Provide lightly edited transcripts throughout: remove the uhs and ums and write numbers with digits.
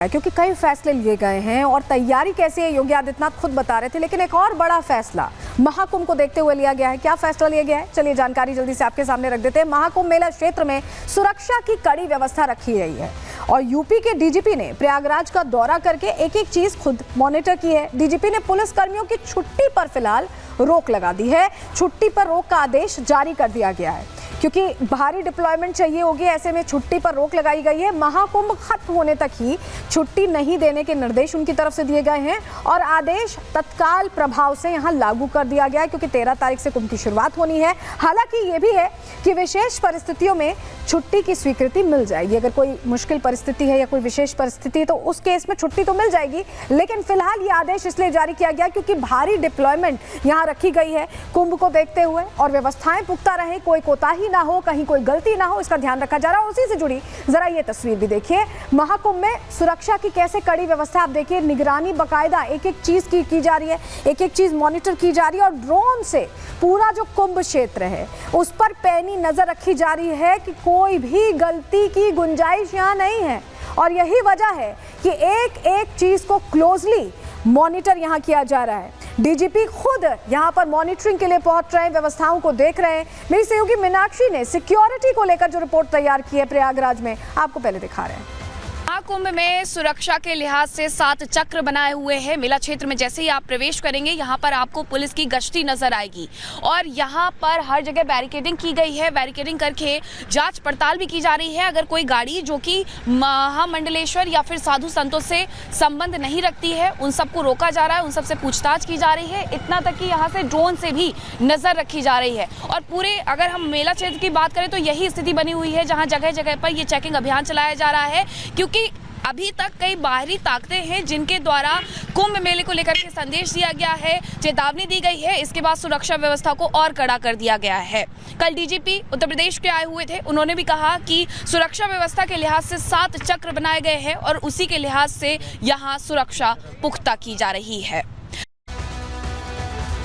क्योंकि कई फैसले लिए गए हैं और तैयारी कैसी है योगी आदित्यनाथ खुद बता रहे थे, लेकिन एक और बड़ा फैसला महाकुंभ को देखते हुए लिया गया है। क्या फैसला लिया गया है, चलिए जानकारी जल्दी से आपके सामने रख देते हैं। महाकुंभ मेला क्षेत्र में सुरक्षा की कड़ी व्यवस्था रखी गई है और यूपी के डीजीपी ने प्रयागराज का दौरा करके एक एक चीज खुद मॉनिटर की है। डीजीपी ने पुलिस कर्मियों की छुट्टी पर फिलहाल रोक लगा दी है। छुट्टी पर रोक का आदेश जारी कर दिया गया है क्योंकि भारी डिप्लॉयमेंट चाहिए होगी, ऐसे में छुट्टी पर रोक लगाई गई है। महाकुंभ खत्म होने तक ही छुट्टी नहीं देने के निर्देश उनकी तरफ से दिए गए हैं और आदेश तत्काल प्रभाव से यहां लागू कर दिया गया है क्योंकि 13 तारीख से कुंभ की शुरुआत होनी है। हालांकि ये भी है कि विशेष परिस्थितियों में छुट्टी की स्वीकृति मिल जाएगी। अगर कोई मुश्किल परिस्थिति है या कोई विशेष परिस्थिति है तो उस केस में छुट्टी तो मिल जाएगी, लेकिन फिलहाल ये आदेश इसलिए जारी किया गया क्योंकि भारी डिप्लॉयमेंट यहाँ रखी गई है कुंभ को देखते हुए और व्यवस्थाएं पुख्ता रहे, कोई कोताही ना हो, कहीं कोई गलती ना हो, इसका ध्यान रखा जा रहा है। उसी से जुड़ी जरा ये तस्वीर भी देखिए। महाकुंभ में सुरक्षा की कैसे कड़ी व्यवस्था, आप देखिए, निगरानी बकायदा एक एक चीज की जा रही है, एक एक चीज मॉनिटर की जा रही है और ड्रोन से पूरा जो कुंभ क्षेत्र है उस पर पैनी नजर रखी जा रही है कि कोई भी गलती की गुंजाइश यहाँ नहीं है। और यही वजह है कि एक एक चीज को क्लोजली मॉनिटर यहाँ किया जा रहा है। डीजीपी खुद यहाँ पर मॉनिटरिंग के लिए पहुंच रहे हैं, व्यवस्थाओं को देख रहे हैं। मेरी सहयोगी मीनाक्षी ने सिक्योरिटी को लेकर जो रिपोर्ट तैयार की है प्रयागराज में, आपको पहले दिखा रहे हैं। महाकुंभ में सुरक्षा के लिहाज से 7 चक्र बनाए हुए हैं। मेला क्षेत्र में जैसे ही आप प्रवेश करेंगे यहाँ पर आपको पुलिस की गश्ती नजर आएगी और यहाँ पर हर जगह बैरिकेडिंग की गई है। बैरिकेडिंग करके जांच पड़ताल भी की जा रही है। अगर कोई गाड़ी जो कि महामंडलेश्वर या फिर साधु संतों से संबंध नहीं रखती है उन सबको रोका जा रहा है, उन सबसे पूछताछ की जा रही है। इतना तक कि यहाँ से ड्रोन से भी नजर रखी जा रही है। और पूरे अगर हम मेला क्षेत्र की बात करें तो यही स्थिति बनी हुई है जहाँ जगह जगह पर ये चेकिंग अभियान चलाया जा रहा है क्योंकि अभी तक कई बाहरी ताकतें हैं जिनके द्वारा कुंभ मेले को लेकर के संदेश दिया गया है, चेतावनी दी गई है। इसके बाद सुरक्षा व्यवस्था को और कड़ा कर दिया गया है। कल डीजीपी उत्तर प्रदेश के आए हुए थे, उन्होंने भी कहा कि सुरक्षा व्यवस्था के लिहाज से 7 चक्र बनाए गए हैं और उसी के लिहाज से यहाँ सुरक्षा पुख्ता की जा रही है।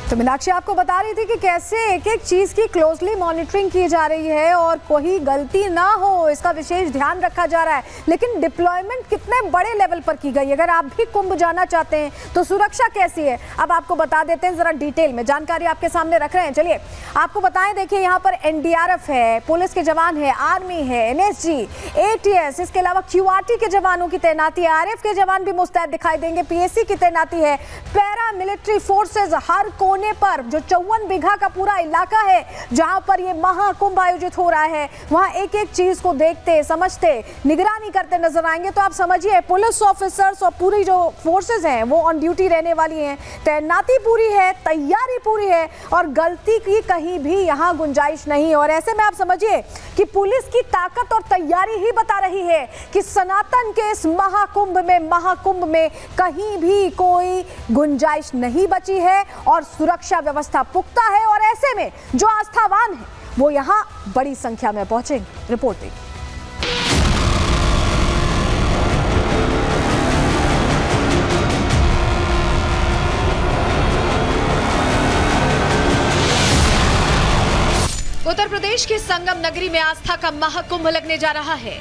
तो मीनाक्षी आपको बता रही थी कि कैसे एक एक चीज की क्लोजली मॉनिटरिंग की जा रही है और कोई गलती ना हो इसका विशेष ध्यान रखा जा रहा है। लेकिन डिप्लॉयमेंट कितने बड़े लेवल पर की गई, अगर आप भी कुंभ जाना चाहते हैं तो सुरक्षा कैसी है अब आपको बता देते हैं, जरा डिटेल में जानकारी आपके सामने रख रहे हैं। चलिए आपको बताएं, देखिए यहाँ पर एनडीआरएफ है, पुलिस के जवान है, आर्मी है, एनएसजी, एटीएस, इसके अलावा क्यूआरटी के जवानों की तैनाती है, आरएफ के जवान भी मुस्तैद दिखाई देंगे, पीएसी की तैनाती है, पैरा मिलिट्री फोर्सेज हर कोने पर जो 54 बीघा का पूरा इलाका है जहां पर ये महाकुंभ आयोजित हो रहा है वहां एक एक चीज को देखते समझते निगरानी करते नजर आएंगे। तो आप समझिए पुलिस ऑफिसर्स और पूरी जो फोर्सेज हैं वो ऑन ड्यूटी रहने वाली हैं, तैनाती पूरी है, तैयारी पूरी है और गलती की कहीं भी यहां गुंजाइश नहीं है। और ऐसे में आप समझिए कि पुलिस की ताकत और तैयारी ही बता रही है कि सनातन के इस महाकुंभ में कहीं भी कोई गुंजाइश नहीं बची है और सुरक्षा व्यवस्था पुख्ता है। और ऐसे में जो आस्थावान है वो यहां बड़ी संख्या में पहुंचेंगे। रिपोर्ट देखिए। उत्तर प्रदेश के संगम नगरी में आस्था का महाकुंभ लगने जा रहा है।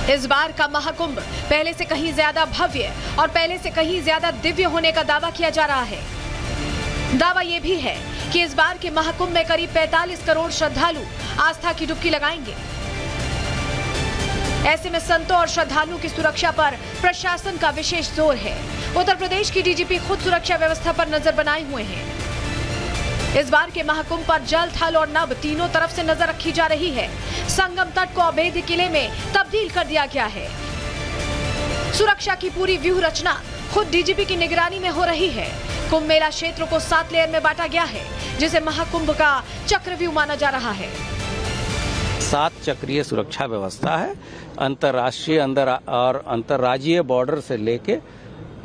इस बार का महाकुंभ पहले से कहीं ज्यादा भव्य और पहले से कहीं ज्यादा दिव्य होने का दावा किया जा रहा है। दावा यह भी है कि इस बार के महाकुंभ में करीब 45 करोड़ श्रद्धालु आस्था की डुबकी लगाएंगे। ऐसे में संतों और श्रद्धालुओं की सुरक्षा पर प्रशासन का विशेष जोर है। उत्तर प्रदेश की डीजीपी खुद सुरक्षा व्यवस्था पर नजर बनाए हुए हैं। इस बार के महाकुंभ पर जल, थल और नभ तीनों तरफ से नजर रखी जा रही है। संगम तट को अवैध किले में तब्दील कर दिया गया है। सुरक्षा की पूरी व्यूह रचना खुद डीजीपी की निगरानी में हो रही है। कुंभ मेला क्षेत्र को 7 लेयर में बांटा गया है जिसे महाकुंभ का चक्रव्यूह माना जा रहा है। 7 चक्रीय सुरक्षा व्यवस्था है। अंतर्राष्ट्रीय और अंतर्राज्यीय बॉर्डर से लेके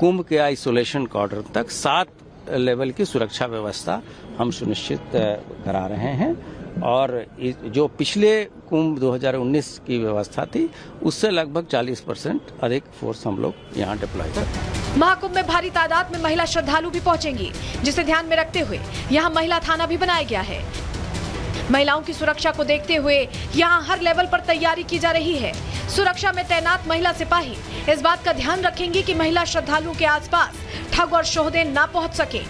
कुंभ के आइसोलेशन कॉर्डर तक 7 लेवल की सुरक्षा व्यवस्था हम सुनिश्चित करा रहे हैं और जो पिछले कुंभ 2019 की व्यवस्था थी उससे लगभग 40% अधिक फोर्स हम लोग यहाँ डिप्लॉय करते हैं। महाकुंभ में भारी तादाद में महिला श्रद्धालु भी पहुंचेंगी जिसे ध्यान में रखते हुए यहाँ महिला थाना भी बनाया गया है। महिलाओं की सुरक्षा को देखते हुए यहाँ हर लेवल पर तैयारी की जा रही है। सुरक्षा में तैनात महिला सिपाही इस बात का ध्यान रखेंगी कि महिला श्रद्धालुओं के आसपास ठग और शोहदे ना पहुंच सके।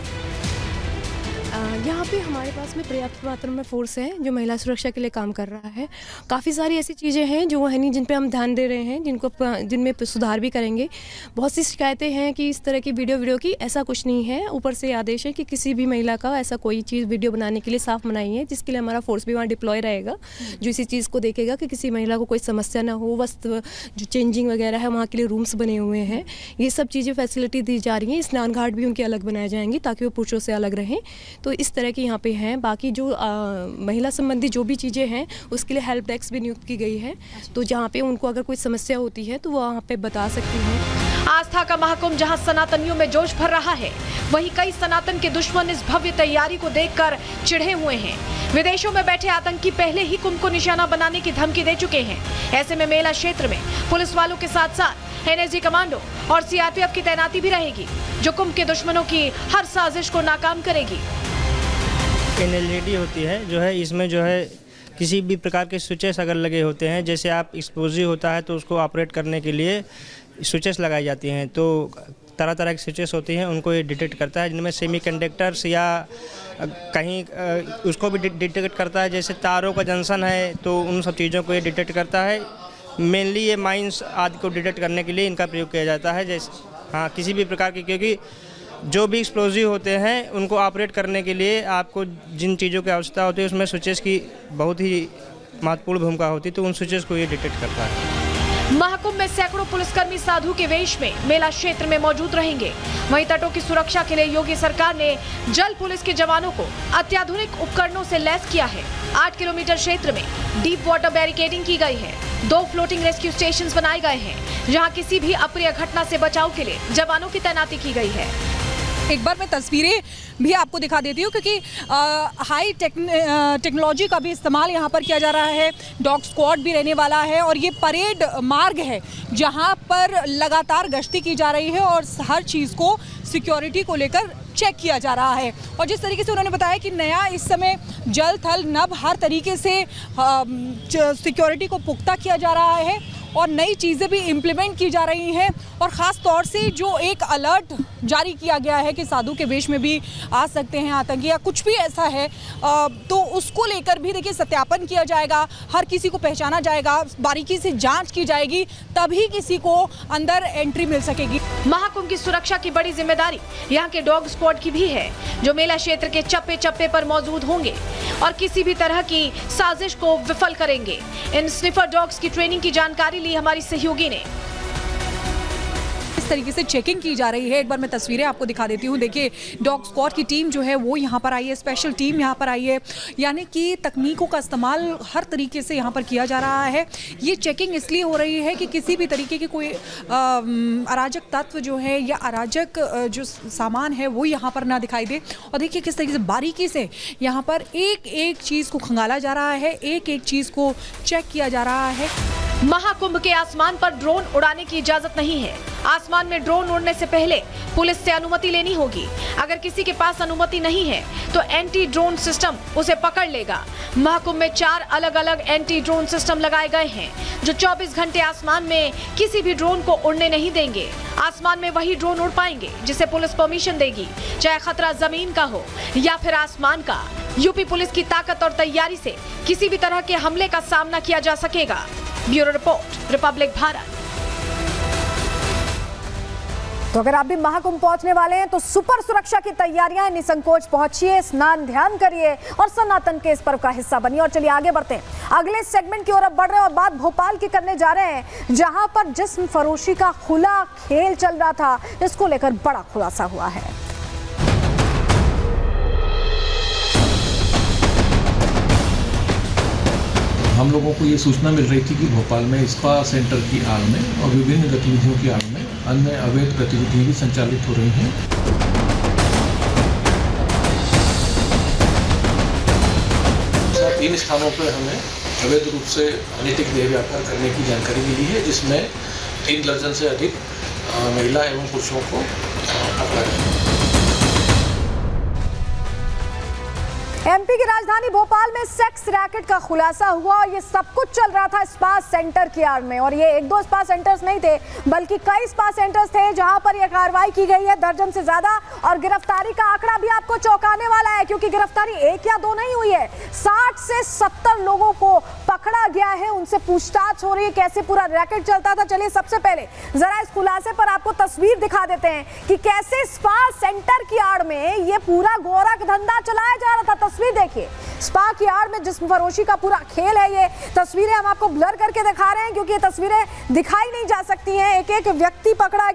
यहाँ पे हमारे पास में पर्याप्त मात्रा में फोर्स है जो महिला सुरक्षा के लिए काम कर रहा है। काफ़ी सारी ऐसी चीज़ें हैं जो है नहीं जिन पे हम ध्यान दे रहे हैं, जिनमें सुधार भी करेंगे। बहुत सी शिकायतें हैं कि इस तरह की वीडियो की, ऐसा कुछ नहीं है। ऊपर से आदेश है कि किसी भी महिला का ऐसा कोई चीज़ वीडियो बनाने के लिए साफ मनाही है, जिसके लिए हमारा फोर्स भी वहाँ डिप्लॉय रहेगा, जो इसी चीज़ को देखेगा कि किसी महिला को कोई समस्या ना हो। वस्त्र जो चेंजिंग वगैरह है वहाँ के लिए रूम्स बने हुए हैं, ये सब चीज़ें फैसिलिटी दी जा रही हैं। स्नान घाट भी उनके अलग बनाए जाएंगे ताकि वो पुरुषों से अलग रहें। तो इस तरह की यहाँ पे हैं। बाकी जो महिला संबंधी जो भी चीज़ें हैं उसके लिए हेल्प डेस्क भी नियुक्त की गई है, तो जहाँ पे उनको अगर कोई समस्या होती है तो वो वहाँ पे बता सकती हैं। आस्था का महाकुंभ जहां सनातनियों में जोश भर रहा है, वहीं कई सनातन के दुश्मन इस भव्य तैयारी को देखकर चिढ़े हुए हैं। विदेशों में बैठे आतंकी पहले ही कुंभ को निशाना बनाने की धमकी दे चुके हैं। ऐसे में मेला क्षेत्र में पुलिस वालों के साथ साथ एनएसजी कमांडो और सीआरपीएफ की तैनाती भी रहेगी, जो कुंभ के दुश्मनों की हर साजिश को नाकाम करेगी। एलईडी होती है जो है, इसमें जो है किसी भी प्रकार के स्विचेस अगर लगे होते हैं, जैसे आप एक्सप्लोजिव होता है तो उसको ऑपरेट करने के लिए स्विचेस लगाई जाती हैं, तो तरह तरह की स्विचेस होती हैं, उनको ये डिटेक्ट करता है। जिनमें सेमीकंडक्टर्स या कहीं उसको भी डिटेक्ट करता है, जैसे तारों का जंक्शन है तो उन सब चीज़ों को ये डिटेक्ट करता है। मेनली ये माइंस आदि को डिटेक्ट करने के लिए इनका प्रयोग किया जाता है। जैसे हाँ, किसी भी प्रकार की, क्योंकि जो भी एक्सप्लोजिव होते हैं उनको ऑपरेट करने के लिए आपको जिन चीज़ों की आवश्यकता होती है उसमें स्विचेस की बहुत ही महत्वपूर्ण भूमिका होती है, तो उन स्विचेस को ये डिटेक्ट करता है। महाकुंभ में सैकड़ों पुलिसकर्मी साधु के वेश में मेला क्षेत्र में मौजूद रहेंगे। वहीं तटों की सुरक्षा के लिए योगी सरकार ने जल पुलिस के जवानों को अत्याधुनिक उपकरणों से लैस किया है। 8 किलोमीटर क्षेत्र में डीप वाटर बैरिकेडिंग की गई है। 2 फ्लोटिंग रेस्क्यू स्टेशन बनाए गए हैं, जहाँ किसी भी अप्रिय घटना से बचाव के लिए जवानों की तैनाती की गई है। एक बार मैं तस्वीरें भी आपको दिखा देती हूँ, क्योंकि हाई टेक्नोलॉजी का भी इस्तेमाल यहाँ पर किया जा रहा है। डॉग स्क्वाड भी रहने वाला है और ये परेड मार्ग है जहाँ पर लगातार गश्ती की जा रही है और हर चीज़ को सिक्योरिटी को लेकर चेक किया जा रहा है। और जिस तरीके से उन्होंने बताया कि नया इस समय जल थल नभ हर तरीके से सिक्योरिटी को पुख्ता किया जा रहा है और नई चीज़ें भी इम्प्लीमेंट की जा रही हैं, और ख़ास तौर से जो एक अलर्ट जारी किया गया है कि साधु के वेश में भी आ सकते हैं आतंकी या कुछ भी ऐसा है, तो उसको लेकर भी देखिए सत्यापन किया जाएगा, हर किसी को पहचाना जाएगा, बारीकी से जांच की जाएगी, तभी किसी को अंदर एंट्री मिल सकेगी। महाकुंभ की सुरक्षा की बड़ी जिम्मेदारी यहाँ के डॉग स्क्वाड की भी है, जो मेला क्षेत्र के चप्पे चप्पे पर मौजूद होंगे और किसी भी तरह की साजिश को विफल करेंगे। इन स्निफर डॉग्स की ट्रेनिंग की जानकारी ली हमारी सहयोगी ने। इस तरीके से चेकिंग की जा रही है। एक बार मैं तस्वीरें आपको दिखा देती हूँ। देखिए डॉग स्क्वाड की टीम जो है वो यहाँ पर आई है, स्पेशल टीम यहाँ पर आई है, यानी कि तकनीकों का इस्तेमाल हर तरीके से यहाँ पर किया जा रहा है। ये चेकिंग इसलिए हो रही है कि किसी भी तरीके की कोई अराजक तत्व जो है या अराजक जो सामान है वो यहाँ पर ना दिखाई दे। और देखिए किस तरीके से बारीकी से यहाँ पर एक एक चीज़ को खंगाला जा रहा है, एक एक चीज़ को चेक किया जा रहा है। महाकुंभ के आसमान पर ड्रोन उड़ाने की इजाजत नहीं है। आसमान में ड्रोन उड़ने से पहले पुलिस से अनुमति लेनी होगी। अगर किसी के पास अनुमति नहीं है तो एंटी ड्रोन सिस्टम उसे पकड़ लेगा। महाकुंभ में 4 अलग अलग एंटी ड्रोन सिस्टम लगाए गए हैं, जो 24 घंटे आसमान में किसी भी ड्रोन को उड़ने नहीं देंगे। आसमान में वही ड्रोन उड़ पाएंगे जिसे पुलिस परमिशन देगी, चाहे खतरा जमीन का हो या फिर आसमान का। यूपी पुलिस की ताकत और तैयारी से किसी भी तरह के हमले का सामना किया जा सकेगा। Bureau report, Republic Bharat. तो अगर आप भी महाकुंभ पहुंचने वाले हैं तो सुपर सुरक्षा की तैयारियां, निसंकोच पहुंचिए, स्नान ध्यान करिए और सनातन के इस पर्व का हिस्सा बनिए। और चलिए आगे बढ़ते हैं, अगले सेगमेंट की ओर अब बढ़ रहे हैं और बात भोपाल की करने जा रहे हैं, जहां पर जिस्म फरोशी का खुला खेल चल रहा था, इसको लेकर बड़ा खुलासा हुआ है। हम लोगों को ये सूचना मिल रही थी कि भोपाल में स्पा सेंटर की आड़ में और विभिन्न गतिविधियों की आड़ में अन्य अवैध गतिविधियां भी संचालित हो रही हैं। इन स्थानों पर हमें अवैध रूप से अनैतिक देह व्यापार करने की जानकारी मिली है, जिसमें 3 दर्जन से अधिक महिला एवं पुरुषों को पकड़ा गया। एमपी की राजधानी भोपाल में सेक्स रैकेट का खुलासा हुआ और ये सब कुछ चल रहा था स्पा सेंटर की आड़ में। और ये एक दो स्पा सेंटर्स नहीं थे बल्कि कई स्पा सेंटर्स थे जहां पर यह कार्रवाई की गई है, दर्जन से ज्यादा। और गिरफ्तारी का आंकड़ा भी आपको चौंकाने वाला है क्योंकि गिरफ्तारी एक या दो नहीं हुई है, 60 से 70 लोगों को पकड़ा गया है, उनसे पूछताछ हो रही है कैसे पूरा रैकेट चलता था। चलिए सबसे पहले जरा इस खुलासे पर आपको तस्वीर दिखा देते हैं कि कैसे स्पा सेंटर की आड़ में ये पूरा गोरख धंधा चलाया जा रहा था। तस्वीर देखिए, स्पा की आड़ में जिस्म फरोशी का पूरा खेल है। ये तस्वीरें हम आपको ब्लर करके दिखा रहे हैं क्योंकि ये तस्वीरें दिखाई नहीं जा सकती हैं। एक एक व्यक्ति पकड़ा